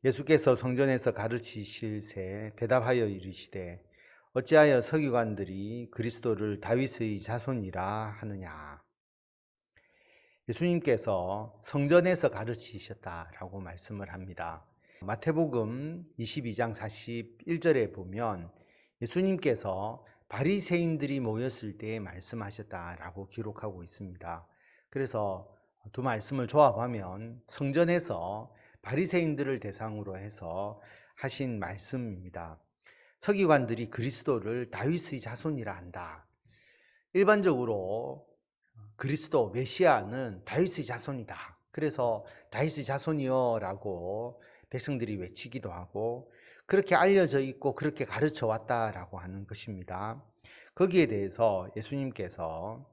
예수께서 성전에서 가르치실새 대답하여 이르시되 어찌하여 서기관들이 그리스도를 다윗의 자손이라 하느냐. 예수님께서 성전에서 가르치셨다라고 말씀을 합니다. 마태복음 22장 41절에 보면 예수님께서 바리새인들이 모였을 때 말씀하셨다라고 기록하고 있습니다. 그래서 두 말씀을 조합하면 성전에서 바리새인들을 대상으로 해서 하신 말씀입니다. 서기관들이 그리스도를 다윗의 자손이라 한다. 일반적으로 그리스도 메시아는 다윗의 자손이다. 그래서 다윗의 자손이여라고 백성들이 외치기도 하고 그렇게 알려져 있고 그렇게 가르쳐 왔다라고 하는 것입니다. 거기에 대해서 예수님께서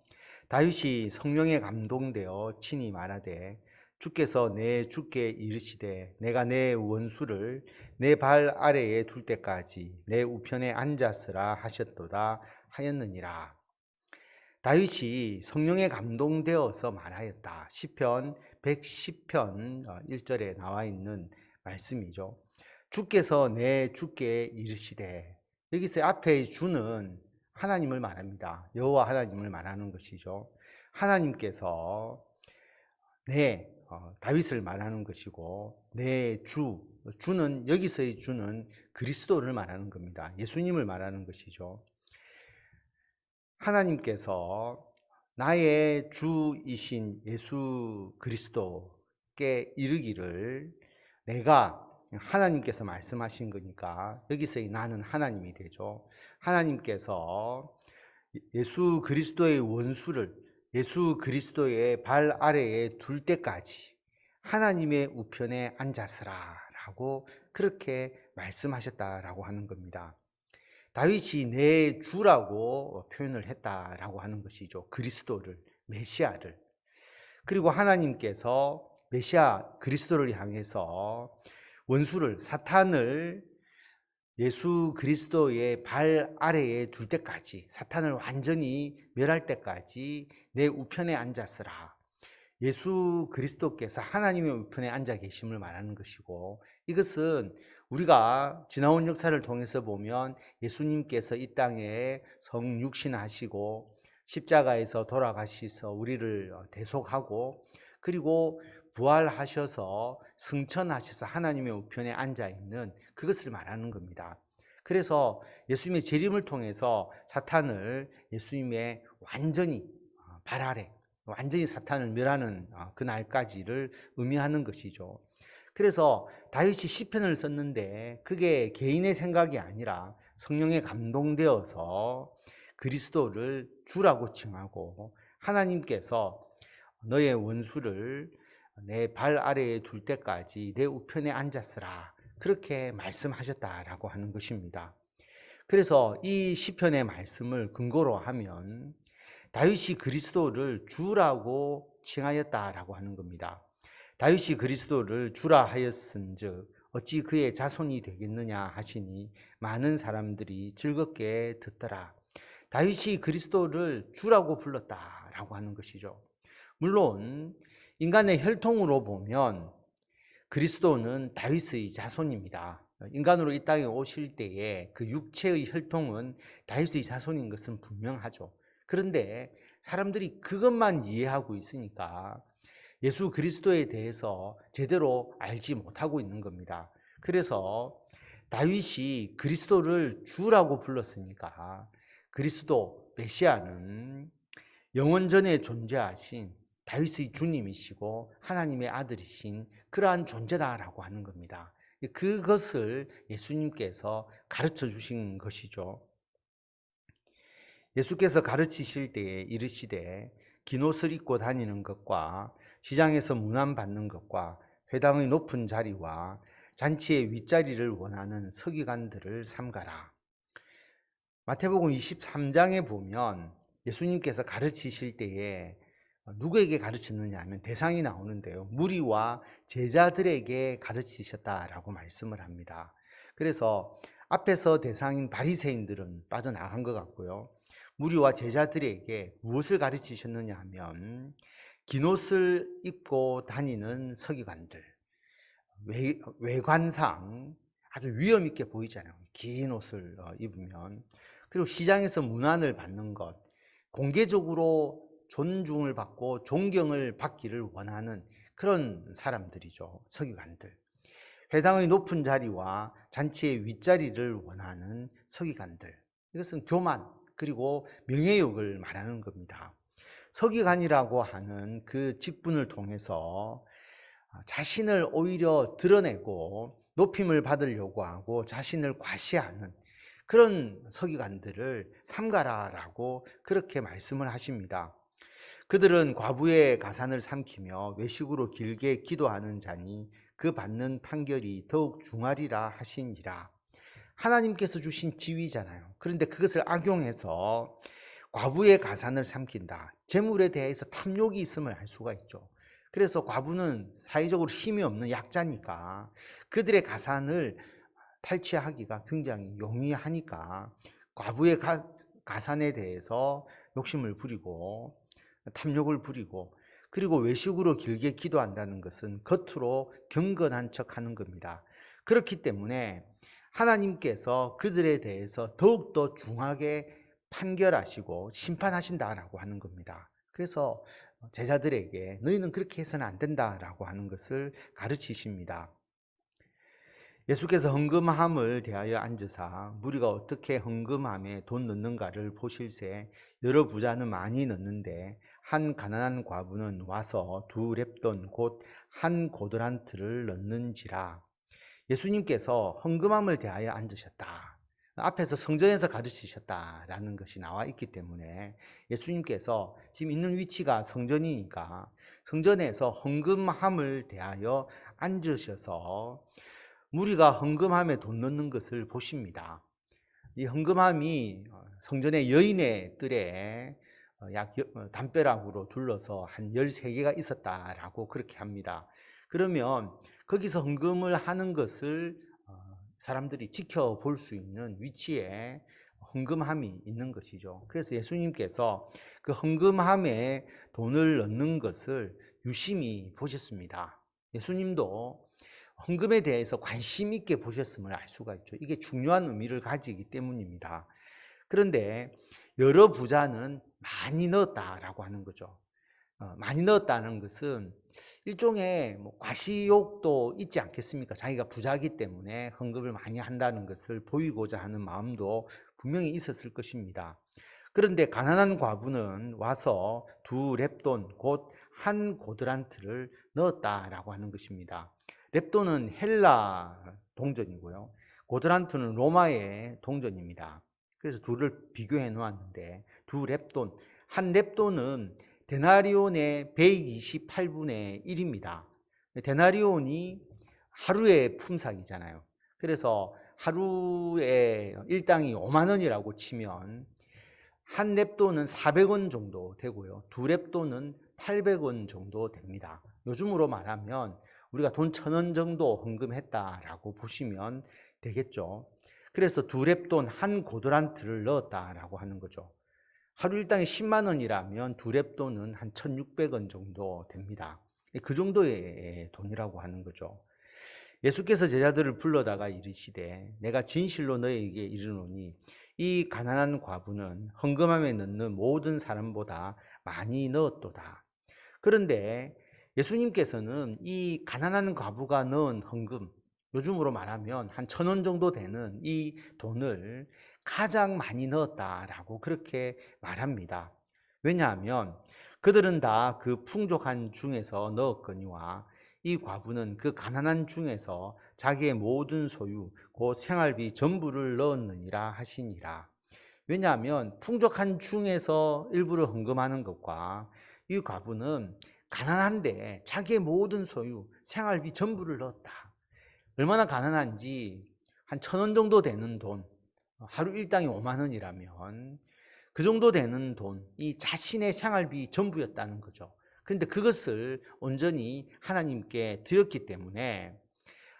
다윗이 성령에 감동되어 친히 말하되 주께서 내 주께 이르시되 내가 내 원수를 내 발 아래에 둘 때까지 내 우편에 앉았으라 하셨도다 하였느니라. 다윗이 성령에 감동되어서 말하였다. 시편 110편 1절에 나와 있는 말씀이죠. 주께서 내 주께 이르시되, 여기서 앞에 주는 하나님을 말합니다. 여호와 하나님을 말하는 것이죠. 하나님께서 다윗을 말하는 것이고 내 주는 여기서의 주는 그리스도를 말하는 겁니다. 예수님을 말하는 것이죠. 하나님께서 나의 주이신 예수 그리스도께 이르기를, 내가, 하나님께서 말씀하신 거니까 여기서의 나는 하나님이 되죠. 하나님께서 예수 그리스도의 원수를 예수 그리스도의 발 아래에 둘 때까지 하나님의 우편에 앉았으라 라고 그렇게 말씀하셨다라고 하는 겁니다. 다윗이 내 주라고 표현을 했다라고 하는 것이죠. 그리스도를, 메시아를. 그리고 하나님께서 메시아 그리스도를 향해서 원수를, 사탄을 예수 그리스도의 발 아래에 둘 때까지, 사탄을 완전히 멸할 때까지 내 우편에 앉았으라. 예수 그리스도께서 하나님의 우편에 앉아 계심을 말하는 것이고, 이것은 우리가 지나온 역사를 통해서 보면 예수님께서 이 땅에 성육신하시고 십자가에서 돌아가셔서 우리를 대속하고 그리고 부활하셔서 승천하셔서 하나님의 우편에 앉아있는 그것을 말하는 겁니다. 그래서 예수님의 재림을 통해서 사탄을 예수님의 완전히 발 아래, 완전히 사탄을 멸하는 그 날까지를 의미하는 것이죠. 그래서 다윗이 시편을 썼는데 그게 개인의 생각이 아니라 성령에 감동되어서 그리스도를 주라고 칭하고 하나님께서 너의 원수를 내 발 아래에 둘 때까지 내 우편에 앉았으라 그렇게 말씀하셨다라고 하는 것입니다. 그래서 이 시편의 말씀을 근거로 하면 다윗이 그리스도를 주라고 칭하였다라고 하는 겁니다. 다윗이 그리스도를 주라 하였은즉 어찌 그의 자손이 되겠느냐 하시니 많은 사람들이 즐겁게 듣더라. 다윗이 그리스도를 주라고 불렀다라고 하는 것이죠. 물론 인간의 혈통으로 보면 그리스도는 다윗의 자손입니다. 인간으로 이 땅에 오실 때에 그 육체의 혈통은 다윗의 자손인 것은 분명하죠. 그런데 사람들이 그것만 이해하고 있으니까 예수 그리스도에 대해서 제대로 알지 못하고 있는 겁니다. 그래서 다윗이 그리스도를 주라고 불렀으니까 그리스도 메시아는 영원전에 존재하신 다윗의 주님이시고 하나님의 아들이신 그러한 존재다라고 하는 겁니다. 그것을 예수님께서 가르쳐 주신 것이죠. 예수께서 가르치실 때에 이르시되 긴 옷을 입고 다니는 것과 시장에서 문안받는 것과 회당의 높은 자리와 잔치의 윗자리를 원하는 서기관들을 삼가라. 마태복음 23장에 보면 예수님께서 가르치실 때에 누구에게 가르쳤느냐 하면 대상이 나오는데요. 무리와 제자들에게 가르치셨다라고 말씀을 합니다. 그래서 앞에서 대상인 바리새인들은 빠져나간 것 같고요. 무리와 제자들에게 무엇을 가르치셨느냐 하면 긴 옷을 입고 다니는 서기관들, 외관상 아주 위험 있게 보이잖아요. 긴 옷을 입으면. 그리고 시장에서 문안을 받는 것, 공개적으로 존중을 받고 존경을 받기를 원하는 그런 사람들이죠. 서기관들. 회당의 높은 자리와 잔치의 윗자리를 원하는 서기관들. 이것은 교만 그리고 명예욕을 말하는 겁니다. 서기관이라고 하는 그 직분을 통해서 자신을 오히려 드러내고 높임을 받으려고 하고 자신을 과시하는 그런 서기관들을 삼가라라고 그렇게 말씀을 하십니다. 그들은 과부의 가산을 삼키며 외식으로 길게 기도하는 자니 그 받는 판결이 더욱 중하리라 하시니라. 하나님께서 주신 지위잖아요. 그런데 그것을 악용해서 과부의 가산을 삼킨다. 재물에 대해서 탐욕이 있음을 알 수가 있죠. 그래서 과부는 사회적으로 힘이 없는 약자니까 그들의 가산을 탈취하기가 굉장히 용이하니까 과부의 가산에 대해서 욕심을 부리고 탐욕을 부리고 그리고 외식으로 길게 기도한다는 것은 겉으로 경건한 척하는 겁니다. 그렇기 때문에 하나님께서 그들에 대해서 더욱더 중하게 판결하시고 심판하신다라고 하는 겁니다. 그래서 제자들에게 너희는 그렇게 해서는 안 된다라고 하는 것을 가르치십니다. 예수께서 헌금함을 대하여 앉으사 무리가 어떻게 헌금함에 돈 넣는가를 보실새 여러 부자는 많이 넣는데 한 가난한 과부는 와서 2렙돈 곧 한 고드란트를 넣는지라. 예수님께서 헌금함을 대하여 앉으셨다. 앞에서 성전에서 가르치셨다라는 것이 나와 있기 때문에 예수님께서 지금 있는 위치가 성전이니까 성전에서 헌금함을 대하여 앉으셔서 무리가 헌금함에 돈 넣는 것을 보십니다. 이 헌금함이 성전의 여인의 뜰에 약 담벼락으로 둘러서 한 13개가 있었다라고 그렇게 합니다. 그러면 거기서 헌금을 하는 것을 사람들이 지켜볼 수 있는 위치에 헌금함이 있는 것이죠. 그래서 예수님께서 그 헌금함에 돈을 넣는 것을 유심히 보셨습니다. 예수님도 헌금에 대해서 관심 있게 보셨음을 알 수가 있죠. 이게 중요한 의미를 가지기 때문입니다. 그런데 여러 부자는 많이 넣었다라고 하는 거죠. 많이 넣었다는 것은 일종의 과시욕도 있지 않겠습니까? 자기가 부자이기 때문에 헌금을 많이 한다는 것을 보이고자 하는 마음도 분명히 있었을 것입니다. 그런데 가난한 과부는 와서 2렙돈 곧 한 고드란트를 넣었다라고 하는 것입니다. 렙돈은 헬라 동전이고요. 고드란트는 로마의 동전입니다. 그래서 둘을 비교해 놓았는데 2렙돈, 한 렙돈은 데나리온의 128분의 1입니다. 데나리온이 하루의 품삯이잖아요. 그래서 하루에 일당이 5만 원이라고 치면 한 렙돈은 400원 정도 되고요. 2렙돈은 800원 정도 됩니다. 요즘으로 말하면 우리가 돈 1,000원 정도 헌금했다라고 보시면 되겠죠. 그래서 2렙돈 한 고드란트를 넣었다라고 하는 거죠. 하루 일당이 10만 원이라면 2렙돈은 한 1,600원 정도 됩니다. 그 정도의 돈이라고 하는 거죠. 예수께서 제자들을 불러다가 이르시되 내가 진실로 너희에게 이르노니 이 가난한 과부는 헌금함에 넣는 모든 사람보다 많이 넣었도다. 그런데 예수님께서는 이 가난한 과부가 넣은 헌금, 요즘으로 말하면 한 1,000원 정도 되는 이 돈을 가장 많이 넣었다라고 그렇게 말합니다. 왜냐하면 그들은 다 그 풍족한 중에서 넣었거니와 이 과부는 그 가난한 중에서 자기의 모든 소유 곧 생활비 전부를 넣었느니라 하시니라. 왜냐하면 풍족한 중에서 일부를 헌금하는 것과 이 과부는 가난한데 자기의 모든 소유 생활비 전부를 넣었다. 얼마나 가난한지 한 1,000원 정도 되는 돈, 하루 일당이 5만 원이라면 그 정도 되는 돈이 자신의 생활비 전부였다는 거죠. 그런데 그것을 온전히 하나님께 드렸기 때문에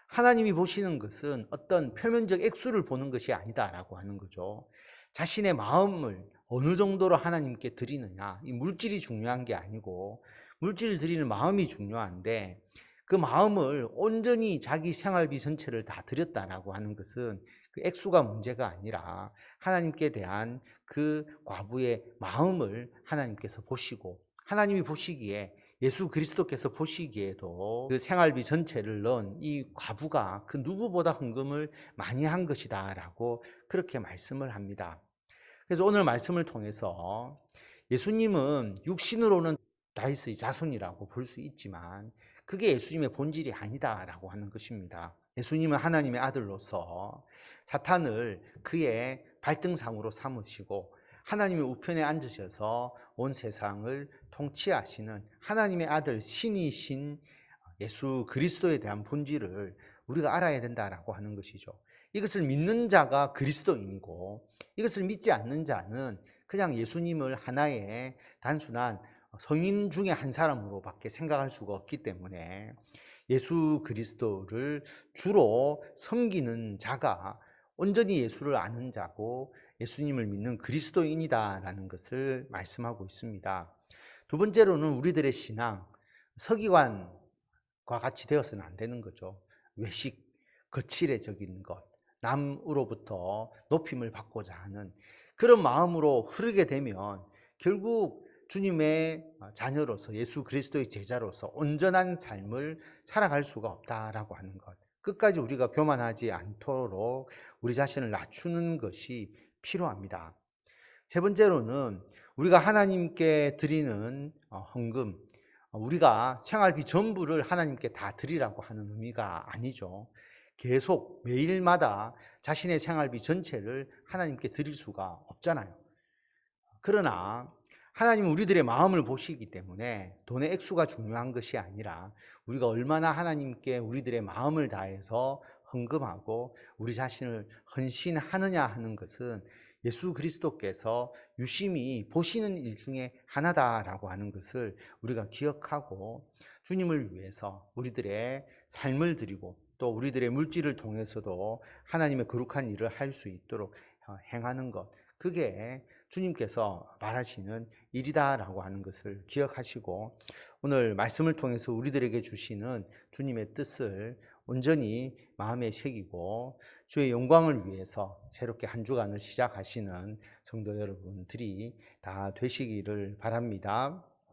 하나님이 보시는 것은 어떤 표면적 액수를 보는 것이 아니다라고 하는 거죠. 자신의 마음을 어느 정도로 하나님께 드리느냐, 이 물질이 중요한 게 아니고 물질을 드리는 마음이 중요한데 그 마음을 온전히 자기 생활비 전체를 다 드렸다라고 하는 것은 그 액수가 문제가 아니라 하나님께 대한 그 과부의 마음을 하나님께서 보시고, 하나님이 보시기에, 예수 그리스도께서 보시기에도 그 생활비 전체를 넣은 이 과부가 그 누구보다 헌금을 많이 한 것이다 라고 그렇게 말씀을 합니다. 그래서 오늘 말씀을 통해서 예수님은 육신으로는 다윗의 자손이라고 볼 수 있지만 그게 예수님의 본질이 아니다라고 하는 것입니다. 예수님은 하나님의 아들로서 사탄을 그의 발등상으로 삼으시고 하나님의 우편에 앉으셔서 온 세상을 통치하시는 하나님의 아들 신이신 예수 그리스도에 대한 본질을 우리가 알아야 된다라고 하는 것이죠. 이것을 믿는 자가 그리스도인이고, 이것을 믿지 않는 자는 그냥 예수님을 하나의 단순한 성인 중에 한 사람으로밖에 생각할 수가 없기 때문에 예수 그리스도를 주로 섬기는 자가 온전히 예수를 아는 자고 예수님을 믿는 그리스도인이다라는 것을 말씀하고 있습니다. 두 번째로는 우리들의 신앙, 서기관과 같이 되어서는 안 되는 거죠. 외식, 거칠해적인 것, 남으로부터 높임을 받고자 하는 그런 마음으로 흐르게 되면 결국 주님의 자녀로서, 예수 그리스도의 제자로서 온전한 삶을 살아갈 수가 없다라고 하는 것. 끝까지 우리가 교만하지 않도록 우리 자신을 낮추는 것이 필요합니다. 세 번째로는 우리가 하나님께 드리는 헌금, 우리가 생활비 전부를 하나님께 다 드리라고 하는 의미가 아니죠. 계속 매일마다 자신의 생활비 전체를 하나님께 드릴 수가 없잖아요. 그러나 하나님은 우리들의 마음을 보시기 때문에 돈의 액수가 중요한 것이 아니라 우리가 얼마나 하나님께 우리들의 마음을 다해서 헌금하고 우리 자신을 헌신하느냐 하는 것은 예수 그리스도께서 유심히 보시는 일 중에 하나다라고 하는 것을 우리가 기억하고 주님을 위해서 우리들의 삶을 드리고 또 우리들의 물질을 통해서도 하나님의 거룩한 일을 할 수 있도록 행하는 것, 그게 주님께서 말하시는 일이다라고 하는 것을 기억하시고 오늘 말씀을 통해서 우리들에게 주시는 주님의 뜻을 온전히 마음에 새기고 주의 영광을 위해서 새롭게 한 주간을 시작하시는 성도 여러분들이 다 되시기를 바랍니다.